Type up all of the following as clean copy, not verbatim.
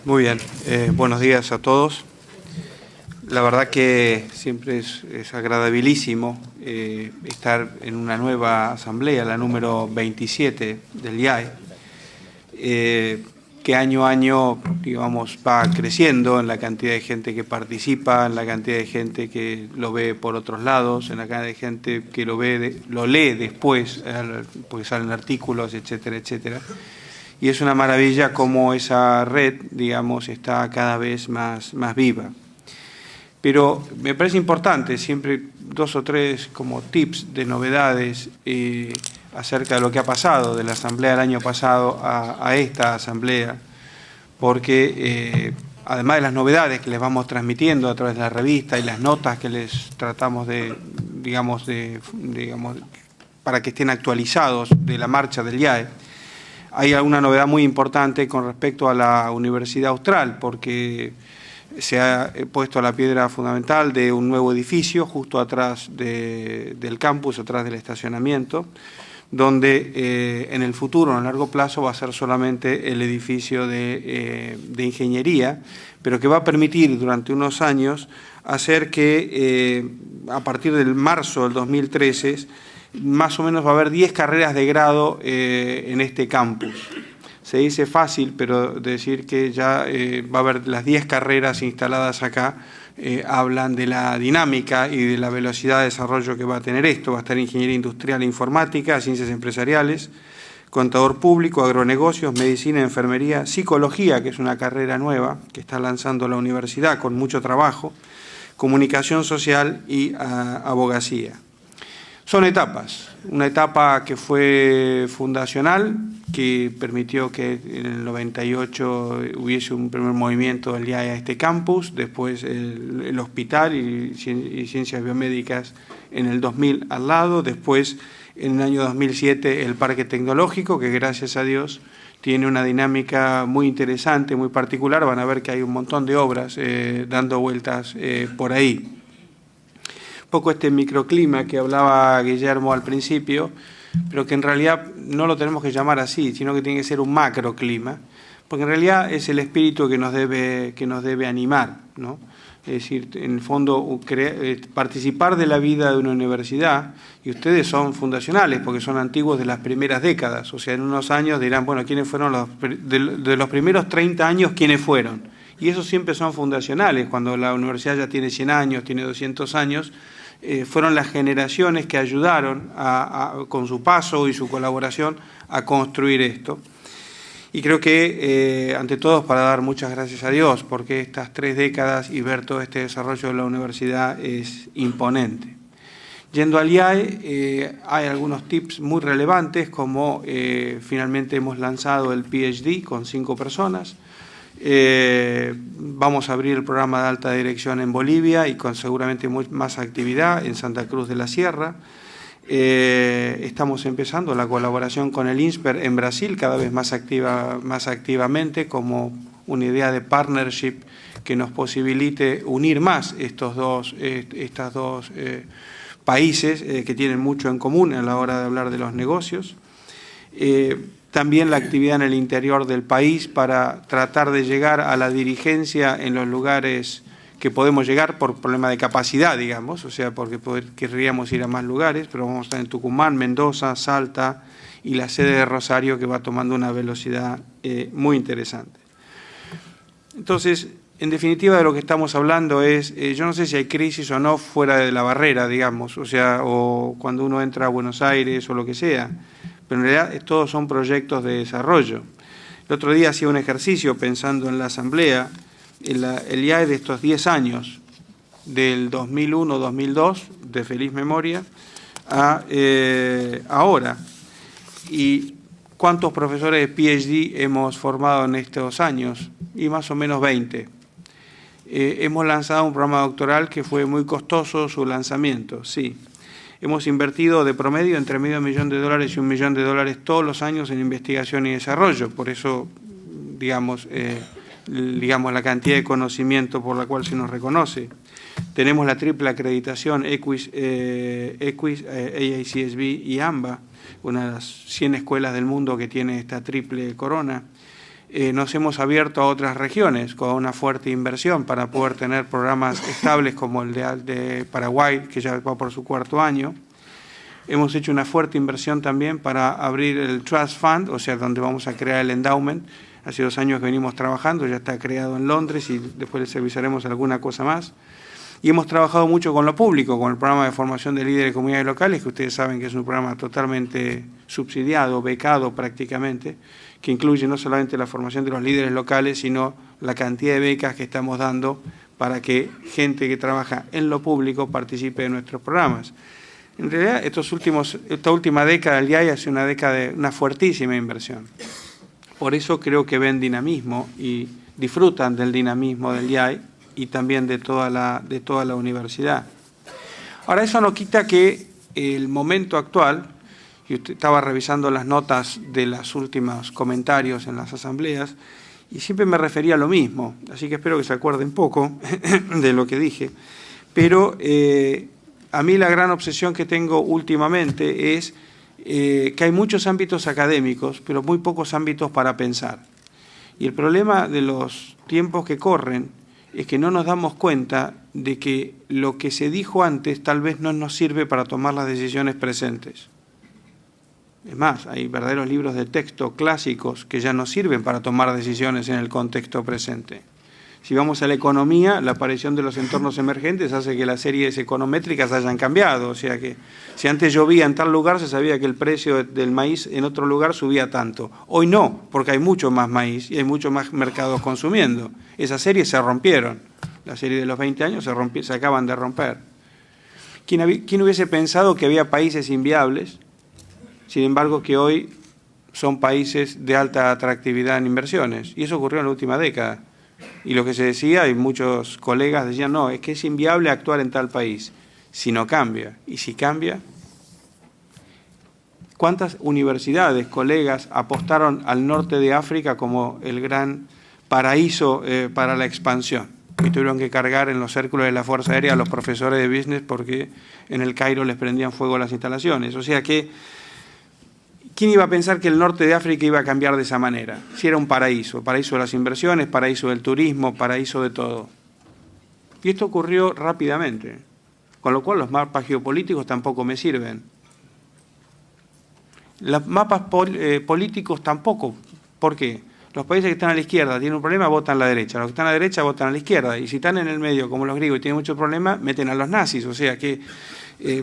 Muy bien, buenos días a todos. La verdad que siempre es agradabilísimo estar en una nueva asamblea, la número 27 del IAE, que año a año, digamos, va creciendo en la cantidad de gente que participa, en la cantidad de gente que lo ve por otros lados, en la cantidad de gente que lo lee después, porque salen artículos, etcétera, etcétera. Y es una maravilla cómo esa red, digamos, está cada vez más viva. Pero me parece importante siempre 2 o 3 como tips de novedades acerca de lo que ha pasado de la asamblea del año pasado a esta asamblea, porque además de las novedades que les vamos transmitiendo a través de la revista y las notas que les tratamos digamos, para que estén actualizados de la marcha del IAE, hay alguna novedad muy importante con respecto a la Universidad Austral, porque se ha puesto la piedra fundamental de un nuevo edificio justo atrás del campus, atrás del estacionamiento, donde en el futuro, a largo plazo, va a ser solamente el edificio de ingeniería, pero que va a permitir durante unos años hacer que a partir del marzo del 2013 más o menos va a haber 10 carreras de grado en este campus. Se dice fácil, pero decir que ya va a haber las 10 carreras instaladas acá, hablan de la dinámica y de la velocidad de desarrollo que va a tener esto. Va a estar Ingeniería Industrial e Informática, Ciencias Empresariales, Contador Público, Agronegocios, Medicina, Enfermería, Psicología, que es una carrera nueva que está lanzando la universidad con mucho trabajo, Comunicación Social y Abogacía. Son etapas, una etapa que fue fundacional, que permitió que en el 98 hubiese un primer movimiento del IAE a este campus, después el hospital y ciencias biomédicas en el 2000 al lado, después en el año 2007 el parque tecnológico, que gracias a Dios tiene una dinámica muy interesante, muy particular. Van a ver que hay un montón de obras dando vueltas por ahí. Un poco este microclima que hablaba Guillermo al principio, pero que en realidad no lo tenemos que llamar así, sino que tiene que ser un macroclima, porque en realidad es el espíritu que nos debe animar, ¿no? Es decir, en el fondo, participar de la vida de una universidad, y ustedes son fundacionales, porque son antiguos de las primeras décadas, o sea, en unos años dirán, bueno, ¿quiénes fueron de los primeros 30 años, quiénes fueron? Y esos siempre son fundacionales, cuando la universidad ya tiene 100 años, tiene 200 años, fueron las generaciones que ayudaron con su paso y su colaboración a construir esto. Y creo que, ante todo, para dar muchas gracias a Dios, porque estas 3 décadas y ver todo este desarrollo de la universidad es imponente. Yendo al IAE, hay algunos tips muy relevantes, como finalmente hemos lanzado el PhD con 5 personas. Vamos a abrir el programa de alta dirección en Bolivia y con seguramente más actividad en Santa Cruz de la Sierra. Estamos empezando la colaboración con el INSPER en Brasil cada vez más activamente, como una idea de partnership que nos posibilite unir más estos dos países que tienen mucho en común a la hora de hablar de los negocios. También la actividad en el interior del país para tratar de llegar a la dirigencia en los lugares que podemos llegar por problema de capacidad, digamos, o sea, porque querríamos ir a más lugares, pero vamos a estar en Tucumán, Mendoza, Salta y la sede de Rosario, que va tomando una velocidad muy interesante. Entonces, en definitiva, de lo que estamos hablando es, yo no sé si hay crisis o no fuera de la barrera, digamos, o sea, o cuando uno entra a Buenos Aires o lo que sea, pero en realidad todos son proyectos de desarrollo. El otro día hacía un ejercicio pensando en la asamblea, el IAE de estos 10 años, del 2001-2002, de feliz memoria, a ahora. Y ¿cuántos profesores de PhD hemos formado en estos años? Y más o menos 20. Hemos lanzado un programa doctoral que fue muy costoso su lanzamiento, sí. Hemos invertido de promedio entre $500,000 y $1 millón todos los años en investigación y desarrollo. Por eso, digamos, la cantidad de conocimiento por la cual se nos reconoce. Tenemos la triple acreditación EQUIS, AICSB y AMBA, una de las 100 escuelas del mundo que tiene esta triple corona. nos hemos abierto a otras regiones con una fuerte inversión para poder tener programas estables como el de Paraguay, que ya va por su 4º año. Hemos hecho una fuerte inversión también para abrir el Trust Fund, o sea, donde vamos a crear el endowment. Hace 2 años que venimos trabajando, ya está creado en Londres y después les avisaremos alguna cosa más. Y hemos trabajado mucho con lo público, con el programa de formación de líderes de comunidades locales, que ustedes saben que es un programa totalmente subsidiado, becado prácticamente, que incluye no solamente la formación de los líderes locales, sino la cantidad de becas que estamos dando para que gente que trabaja en lo público participe de nuestros programas. En realidad, esta última década del IAI ha sido una década de una fuertísima inversión. Por eso creo que ven dinamismo y disfrutan del dinamismo del IAI y también de toda la universidad. Ahora, eso no quita que el momento actual, y usted estaba revisando las notas de los últimos comentarios en las asambleas, y siempre me refería a lo mismo, así que espero que se acuerden poco de lo que dije, pero a mí la gran obsesión que tengo últimamente es que hay muchos ámbitos académicos, pero muy pocos ámbitos para pensar. Y el problema de los tiempos que corren es que no nos damos cuenta de que lo que se dijo antes tal vez no nos sirve para tomar las decisiones presentes. Es más, hay verdaderos libros de texto clásicos que ya no sirven para tomar decisiones en el contexto presente. Si vamos a la economía, la aparición de los entornos emergentes hace que las series econométricas hayan cambiado. O sea que si antes llovía en tal lugar, se sabía que el precio del maíz en otro lugar subía tanto. Hoy no, porque hay mucho más maíz y hay mucho más mercados consumiendo. Esas series se rompieron. La serie de los 20 años se acaban de romper. ¿Quién hubiese pensado que había países inviables? Sin embargo, que hoy son países de alta atractividad en inversiones. Y eso ocurrió en la última década. Y lo que se decía, y muchos colegas decían, no, es que es inviable actuar en tal país si no cambia. Y si cambia, ¿cuántas universidades, colegas, apostaron al norte de África como el gran paraíso para la expansión? Y tuvieron que cargar en los círculos de la Fuerza Aérea a los profesores de business porque en el Cairo les prendían fuego las instalaciones. O sea que, ¿quién iba a pensar que el norte de África iba a cambiar de esa manera? Si era un paraíso de las inversiones, paraíso del turismo, paraíso de todo. Y esto ocurrió rápidamente, con lo cual los mapas geopolíticos tampoco me sirven. Los mapas políticos tampoco. ¿Por qué? Los países que están a la izquierda tienen un problema, votan a la derecha. Los que están a la derecha votan a la izquierda. Y si están en el medio, como los griegos, y tienen muchos problemas, meten a los nazis. O sea que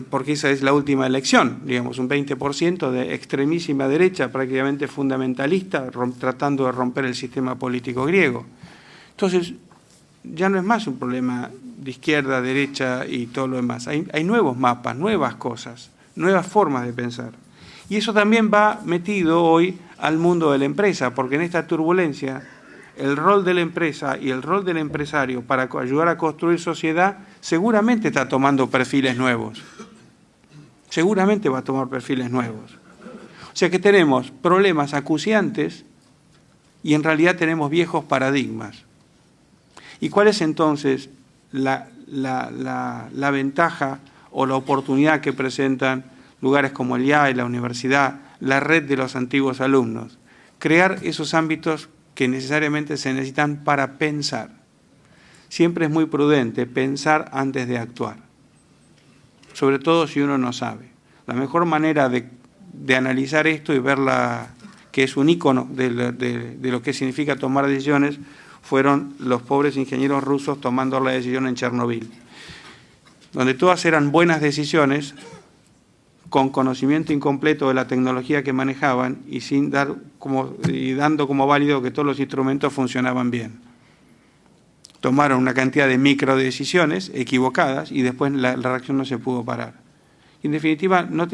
porque esa es la última elección, digamos, un 20% de extremísima derecha, prácticamente fundamentalista, tratando de romper el sistema político griego. Entonces, ya no es más un problema de izquierda, derecha y todo lo demás. Hay nuevos mapas, nuevas cosas, nuevas formas de pensar. Y eso también va metido hoy al mundo de la empresa, porque en esta turbulencia el rol de la empresa y el rol del empresario para ayudar a construir sociedad seguramente está tomando perfiles nuevos. Seguramente va a tomar perfiles nuevos. O sea que tenemos problemas acuciantes y en realidad tenemos viejos paradigmas. ¿Y cuál es entonces la ventaja o la oportunidad que presentan lugares como el IAE, la universidad, la red de los antiguos alumnos? Crear esos ámbitos que necesariamente se necesitan para pensar. Siempre es muy prudente pensar antes de actuar, sobre todo si uno no sabe. La mejor manera de analizar esto y verla, que es un ícono de lo que significa tomar decisiones, fueron los pobres ingenieros rusos tomando la decisión en Chernobyl, donde todas eran buenas decisiones, con conocimiento incompleto de la tecnología que manejaban y dando como válido que todos los instrumentos funcionaban bien. Tomaron una cantidad de microdecisiones equivocadas y después la reacción no se pudo parar. Y en definitiva no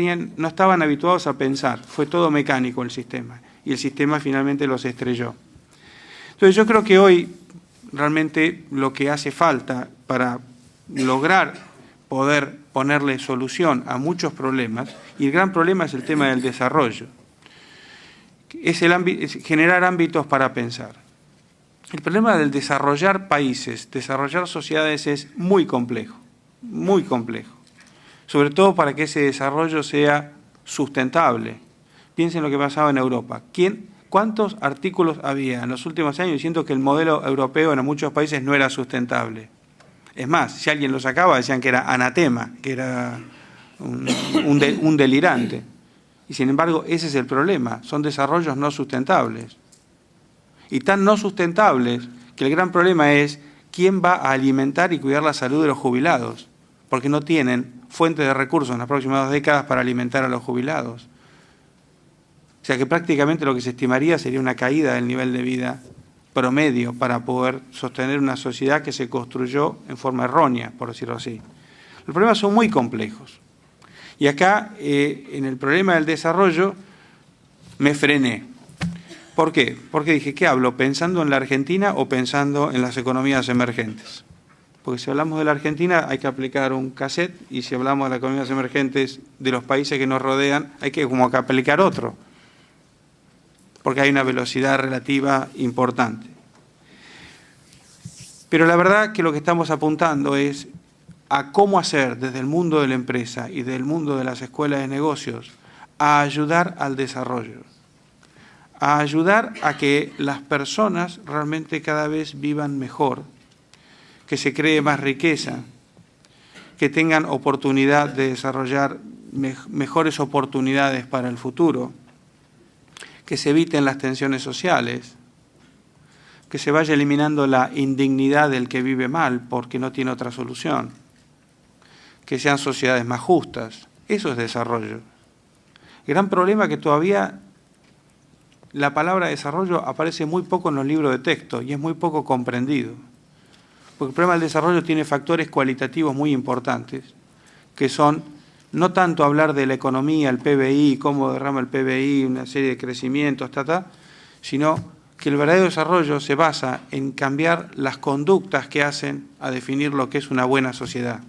estaban habituados a pensar, fue todo mecánico el sistema y el sistema finalmente los estrelló. Entonces yo creo que hoy realmente lo que hace falta para lograr poder ponerle solución a muchos problemas, y el gran problema es el tema del desarrollo, es generar ámbitos para pensar. El problema del desarrollar países, desarrollar sociedades es muy complejo, sobre todo para que ese desarrollo sea sustentable. Piensen lo que pasaba en Europa. ¿Cuántos artículos había en los últimos años diciendo que el modelo europeo en muchos países no era sustentable? Es más, si alguien lo sacaba decían que era anatema, que era un delirante. Y sin embargo, ese es el problema, son desarrollos no sustentables. Y tan no sustentables que el gran problema es quién va a alimentar y cuidar la salud de los jubilados, porque no tienen fuentes de recursos en las próximas 2 décadas para alimentar a los jubilados. O sea que prácticamente lo que se estimaría sería una caída del nivel de vida promedio para poder sostener una sociedad que se construyó en forma errónea, por decirlo así. Los problemas son muy complejos. Y acá, en el problema del desarrollo, me frené. ¿Por qué? Porque dije, ¿qué hablo? ¿Pensando en la Argentina o pensando en las economías emergentes? Porque si hablamos de la Argentina hay que aplicar un cassette y si hablamos de las economías emergentes de los países que nos rodean hay que como que aplicar otro. Porque hay una velocidad relativa importante. Pero la verdad que lo que estamos apuntando es a cómo hacer desde el mundo de la empresa y del mundo de las escuelas de negocios a ayudar al desarrollo, a ayudar a que las personas realmente cada vez vivan mejor, que se cree más riqueza, que tengan oportunidad de desarrollar mejores oportunidades para el futuro, que se eviten las tensiones sociales, que se vaya eliminando la indignidad del que vive mal porque no tiene otra solución, que sean sociedades más justas. Eso es desarrollo. El gran problema es que todavía la palabra desarrollo aparece muy poco en los libros de texto y es muy poco comprendido. Porque el problema del desarrollo tiene factores cualitativos muy importantes, que son no tanto hablar de la economía, el PBI, cómo derrama el PBI, una serie de crecimientos, sino que el verdadero desarrollo se basa en cambiar las conductas que hacen a definir lo que es una buena sociedad.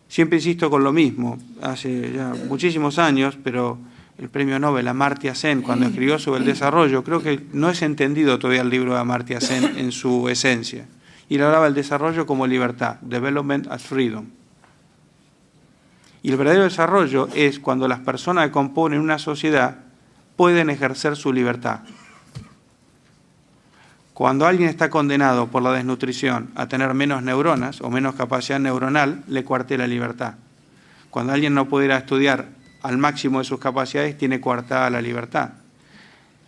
Siempre insisto con lo mismo, hace ya muchísimos años, pero el premio Nobel Amartya Sen, cuando escribió sobre el desarrollo, creo que no es entendido todavía el libro de Amartya Sen en su esencia. Y él hablaba del desarrollo como libertad, development as freedom. Y el verdadero desarrollo es cuando las personas que componen una sociedad pueden ejercer su libertad. Cuando alguien está condenado por la desnutrición a tener menos neuronas o menos capacidad neuronal, le coarté la libertad. Cuando alguien no puede ir a estudiar al máximo de sus capacidades, tiene coartada la libertad.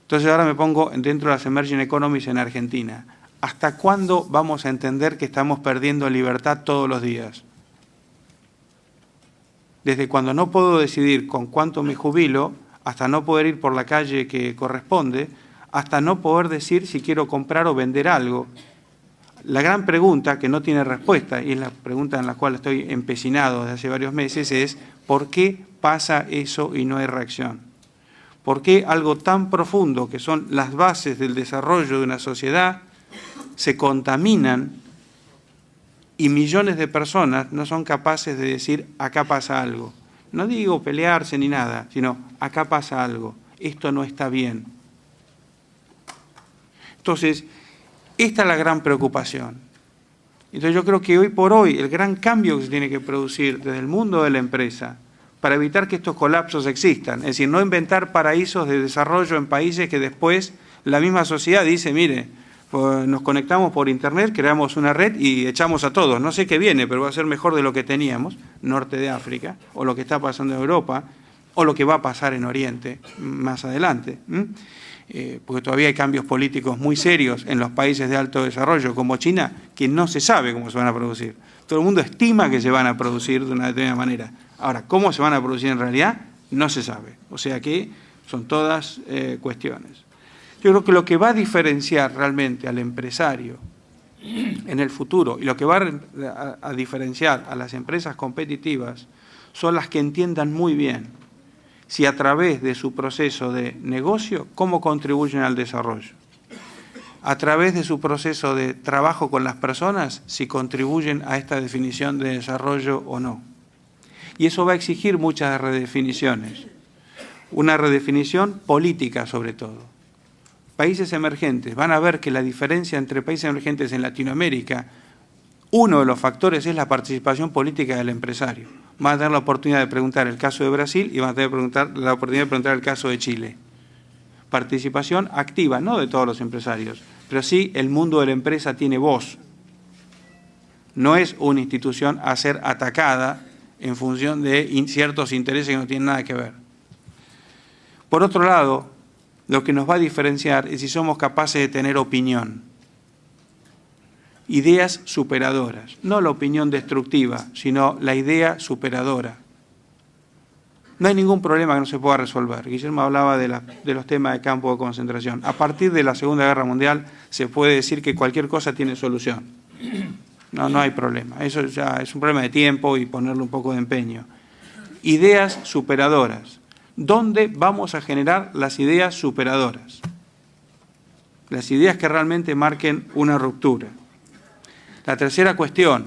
Entonces ahora me pongo dentro de las emerging economies en Argentina. ¿Hasta cuándo vamos a entender que estamos perdiendo libertad todos los días? Desde cuando no puedo decidir con cuánto me jubilo, hasta no poder ir por la calle que corresponde, hasta no poder decir si quiero comprar o vender algo. La gran pregunta, que no tiene respuesta, y es la pregunta en la cual estoy empecinado desde hace varios meses, es ¿por qué pasa eso y no hay reacción? ¿Por qué algo tan profundo, que son las bases del desarrollo de una sociedad, se contaminan y millones de personas no son capaces de decir acá pasa algo? No digo pelearse ni nada, sino acá pasa algo, esto no está bien. Entonces, esta es la gran preocupación. Entonces yo creo que hoy por hoy el gran cambio que se tiene que producir desde el mundo de la empresa para evitar que estos colapsos existan, es decir, no inventar paraísos de desarrollo en países que después la misma sociedad dice, mire, pues nos conectamos por internet, creamos una red y echamos a todos. No sé qué viene, pero va a ser mejor de lo que teníamos, norte de África, o lo que está pasando en Europa, o lo que va a pasar en Oriente más adelante. Porque todavía hay cambios políticos muy serios en los países de alto desarrollo, como China, que no se sabe cómo se van a producir. Todo el mundo estima que se van a producir de una determinada manera. Ahora, ¿cómo se van a producir en realidad? No se sabe. O sea que son todas cuestiones. Yo creo que lo que va a diferenciar realmente al empresario en el futuro y lo que va a diferenciar a las empresas competitivas son las que entiendan muy bien si a través de su proceso de negocio, cómo contribuyen al desarrollo. A través de su proceso de trabajo con las personas, si contribuyen a esta definición de desarrollo o no. Y eso va a exigir muchas redefiniciones. Una redefinición política sobre todo. Países emergentes van a ver que la diferencia entre países emergentes en Latinoamérica, uno de los factores es la participación política del empresario. Van a tener la oportunidad de preguntar el caso de Brasil y van a tener la oportunidad de preguntar el caso de Chile. participación activa, no de todos los empresarios, pero sí el mundo de la empresa tiene voz. No es una institución a ser atacada en función de ciertos intereses que no tienen nada que ver. Por otro lado, lo que nos va a diferenciar es si somos capaces de tener opinión. Ideas superadoras, no la opinión destructiva, sino la idea superadora. No hay ningún problema que no se pueda resolver. Guillermo hablaba de los temas de campo de concentración. A partir de la Segunda Guerra Mundial se puede decir que cualquier cosa tiene solución. No hay problema. Eso ya es un problema de tiempo y ponerle un poco de empeño. Ideas superadoras. ¿Dónde vamos a generar las ideas superadoras? Las ideas que realmente marquen una ruptura. La tercera cuestión,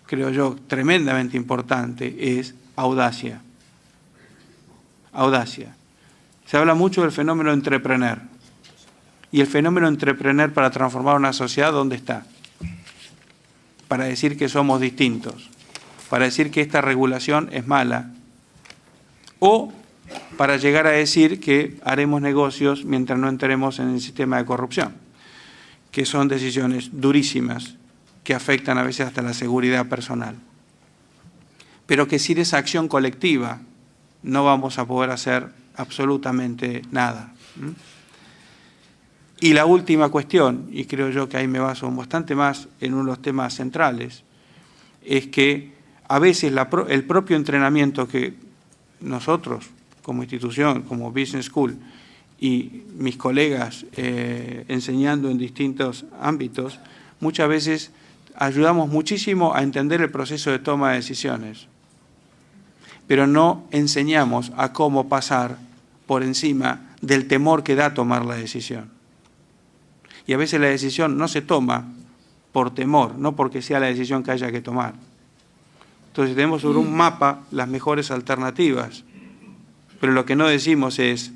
creo yo, tremendamente importante, es audacia. Audacia. Se habla mucho del fenómeno entrepreneur. Y el fenómeno entrepreneur para transformar una sociedad, ¿dónde está? Para decir que somos distintos, para decir que esta regulación es mala, o para llegar a decir que haremos negocios mientras no entremos en el sistema de corrupción, que son decisiones durísimas que afectan a veces hasta la seguridad personal. Pero que sin esa acción colectiva no vamos a poder hacer absolutamente nada. Y la última cuestión, y creo yo que ahí me baso bastante más en uno de los temas centrales, es que a veces el propio entrenamiento que nosotros, como institución, como Business School, y mis colegas enseñando en distintos ámbitos, muchas veces ayudamos muchísimo a entender el proceso de toma de decisiones, pero no enseñamos a cómo pasar por encima del temor que da tomar la decisión. Y a veces la decisión no se toma por temor, no porque sea la decisión que haya que tomar. Entonces tenemos sobre un mapa las mejores alternativas, pero lo que no decimos es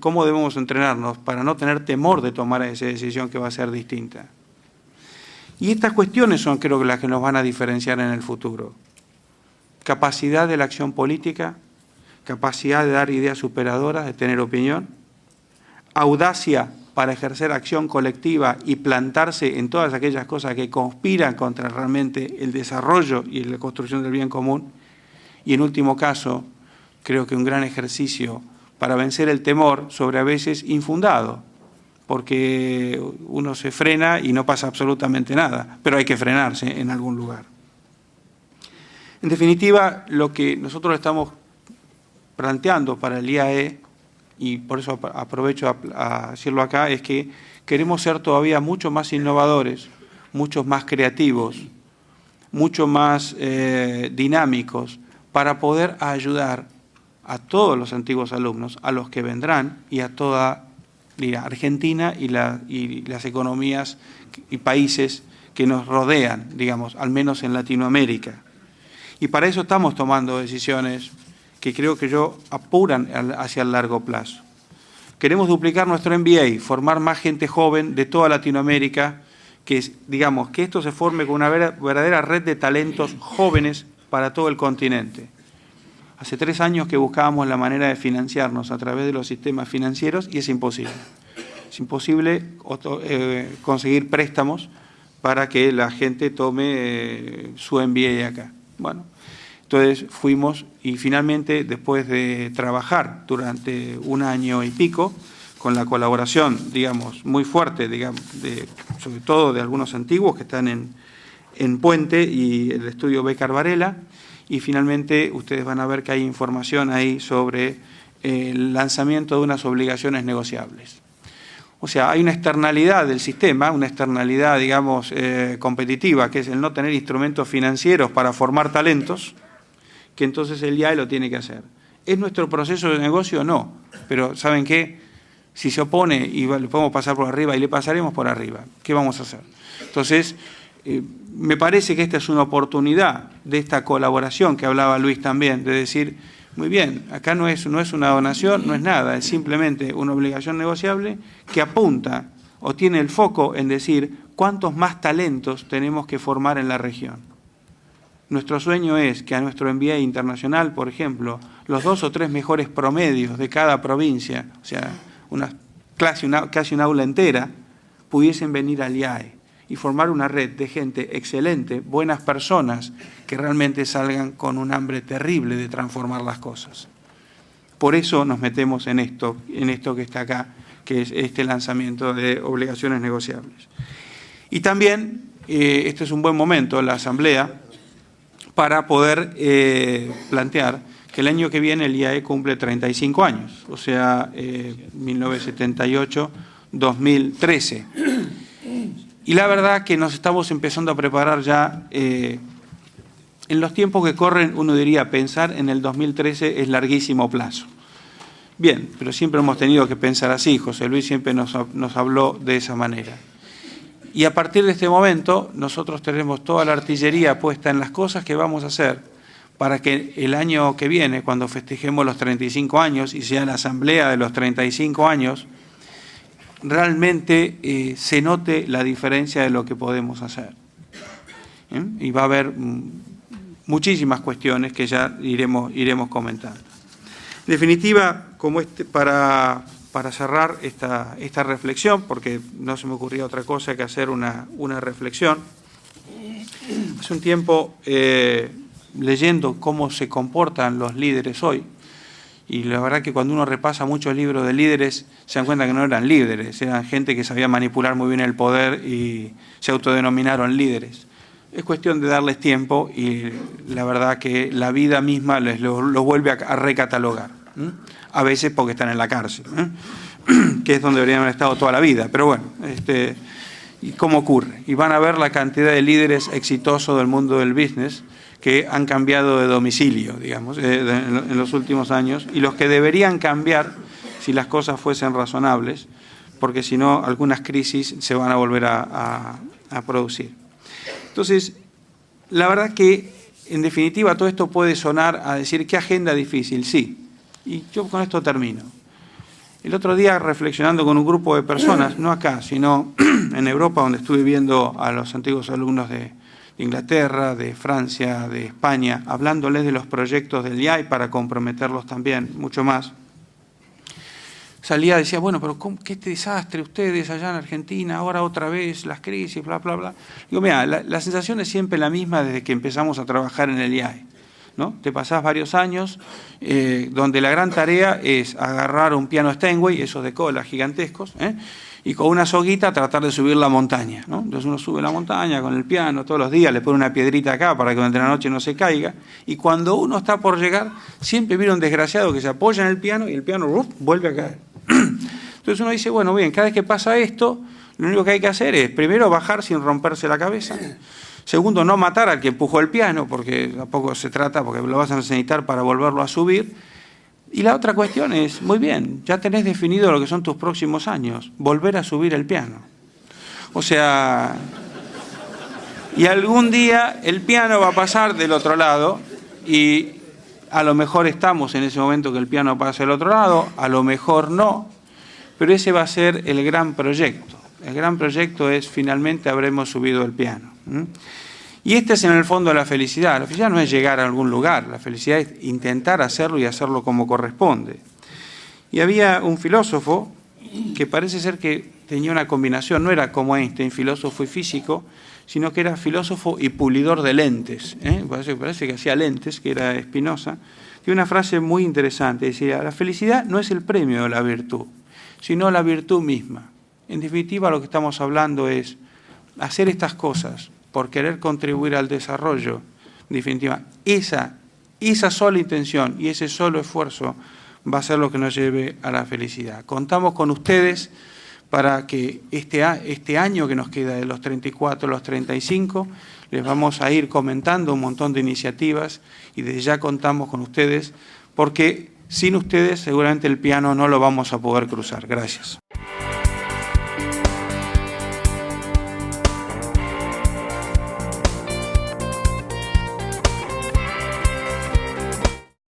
cómo debemos entrenarnos para no tener temor de tomar esa decisión que va a ser distinta. Y estas cuestiones son, creo, las que nos van a diferenciar en el futuro. Capacidad de la acción política, capacidad de dar ideas superadoras, de tener opinión, audacia para ejercer acción colectiva y plantarse en todas aquellas cosas que conspiran contra realmente el desarrollo y la construcción del bien común. Y en último caso, creo que un gran ejercicio para vencer el temor sobre a veces infundado, porque uno se frena y no pasa absolutamente nada, pero hay que frenarse en algún lugar. En definitiva, lo que nosotros estamos planteando para el IAE, y por eso aprovecho a decirlo acá, es que queremos ser todavía mucho más innovadores, mucho más creativos, mucho más dinámicos, para poder ayudar a todos los antiguos alumnos, a los que vendrán y a toda Argentina y las economías y países que nos rodean, digamos, al menos en Latinoamérica. Y para eso estamos tomando decisiones que creo que apuran hacia el largo plazo. Queremos duplicar nuestro MBA, formar más gente joven de toda Latinoamérica, que esto se forme con una verdadera red de talentos jóvenes para todo el continente. Hace 3 años que buscábamos la manera de financiarnos a través de los sistemas financieros y es imposible. Es imposible conseguir préstamos para que la gente tome su MBA acá. Bueno, entonces fuimos y finalmente, después de trabajar durante 1 año y pico, con la colaboración, digamos, muy fuerte, sobre todo de algunos antiguos que están en Puente y el estudio Becar Varela, y finalmente ustedes van a ver que hay información ahí sobre el lanzamiento de unas obligaciones negociables. O sea, hay una externalidad del sistema, una externalidad, digamos, competitiva, que es el no tener instrumentos financieros para formar talentos, que entonces el IAE lo tiene que hacer. ¿Es nuestro proceso de negocio? No, pero ¿saben qué? Si se opone y le podemos pasar por arriba y le pasaremos por arriba, ¿qué vamos a hacer? Entonces, me parece que esta es una oportunidad de esta colaboración que hablaba Luis también, de decir, muy bien, acá no es una donación, no es nada, es simplemente una obligación negociable que apunta o tiene el foco en decir cuántos más talentos tenemos que formar en la región. Nuestro sueño es que a nuestro MBA internacional, por ejemplo, los 2 o 3 mejores promedios de cada provincia, o sea, casi una aula entera, pudiesen venir al IAE y formar una red de gente excelente, buenas personas, que realmente salgan con un hambre terrible de transformar las cosas. Por eso nos metemos en esto que está acá, que es este lanzamiento de obligaciones negociables. Y también, este es un buen momento, la Asamblea, para poder plantear que el año que viene el IAE cumple 35 años, o sea, 1978-2013. Y la verdad que nos estamos empezando a preparar ya, en los tiempos que corren, uno diría, pensar en el 2013 es larguísimo plazo. Bien, pero siempre hemos tenido que pensar así, José Luis siempre nos habló de esa manera. Y a partir de este momento, nosotros tenemos toda la artillería puesta en las cosas que vamos a hacer para que el año que viene, cuando festejemos los 35 años y sea la asamblea de los 35 años, realmente se note la diferencia de lo que podemos hacer. Y va a haber muchísimas cuestiones que ya iremos comentando. En definitiva, como para cerrar esta reflexión, porque no se me ocurría otra cosa que hacer una reflexión. Hace un tiempo, leyendo cómo se comportan los líderes hoy, y la verdad que cuando uno repasa muchos libros de líderes, se dan cuenta que no eran líderes, eran gente que sabía manipular muy bien el poder y se autodenominaron líderes. Es cuestión de darles tiempo y la verdad que la vida misma los vuelve a recatalogar. A veces porque están en la cárcel, que es donde deberían haber estado toda la vida. Pero bueno, ¿y cómo ocurre? Y van a ver la cantidad de líderes exitosos del mundo del business que han cambiado de domicilio, digamos, en los últimos años, y los que deberían cambiar si las cosas fuesen razonables, porque si no, algunas crisis se van a volver a producir. Entonces, la verdad que, en definitiva, todo esto puede sonar a decir, ¿qué agenda difícil? Sí. Y yo con esto termino. El otro día, reflexionando con un grupo de personas, no acá, sino en Europa, donde estuve viendo a los antiguos alumnos de Inglaterra, de Francia, de España, hablándoles de los proyectos del IAE para comprometerlos también mucho más, salía y decía, bueno, pero ¿qué desastre ustedes allá en Argentina, ahora otra vez las crisis, bla, bla, bla. Digo, mira, la sensación es siempre la misma desde que empezamos a trabajar en el IAE. ¿No? Te pasás varios años donde la gran tarea es agarrar un piano Steinway, esos de cola gigantescos, y con una soguita tratar de subir la montaña, ¿no? Entonces uno sube la montaña con el piano todos los días, le pone una piedrita acá para que durante la noche no se caiga, y cuando uno está por llegar, siempre viene un desgraciado que se apoya en el piano y el piano vuelve a caer. Entonces uno dice, bueno, bien, cada vez que pasa esto, lo único que hay que hacer es, primero, bajar sin romperse la cabeza. Segundo, no matar al que empujó el piano, porque tampoco se trata, porque lo vas a necesitar para volverlo a subir. Y la otra cuestión es, muy bien, ya tenés definido lo que son tus próximos años, volver a subir el piano. O sea, y algún día el piano va a pasar del otro lado y a lo mejor estamos en ese momento que el piano pasa del otro lado, a lo mejor no, pero ese va a ser el gran proyecto. El gran proyecto es, finalmente habremos subido el piano. Y este es en el fondo la felicidad. La felicidad no es llegar a algún lugar, la felicidad es intentar hacerlo y hacerlo como corresponde. Y había un filósofo que parece ser que tenía una combinación, no era como Einstein, filósofo y físico, sino que era filósofo y pulidor de lentes. Parece que hacía lentes, que era Spinoza. Tiene una frase muy interesante, decía, la felicidad no es el premio de la virtud, sino la virtud misma. En definitiva, lo que estamos hablando es hacer estas cosas por querer contribuir al desarrollo. En definitiva, esa sola intención y ese solo esfuerzo va a ser lo que nos lleve a la felicidad. Contamos con ustedes para que este año que nos queda, de los 34 a los 35, les vamos a ir comentando un montón de iniciativas y desde ya contamos con ustedes porque sin ustedes seguramente el piano no lo vamos a poder cruzar. Gracias.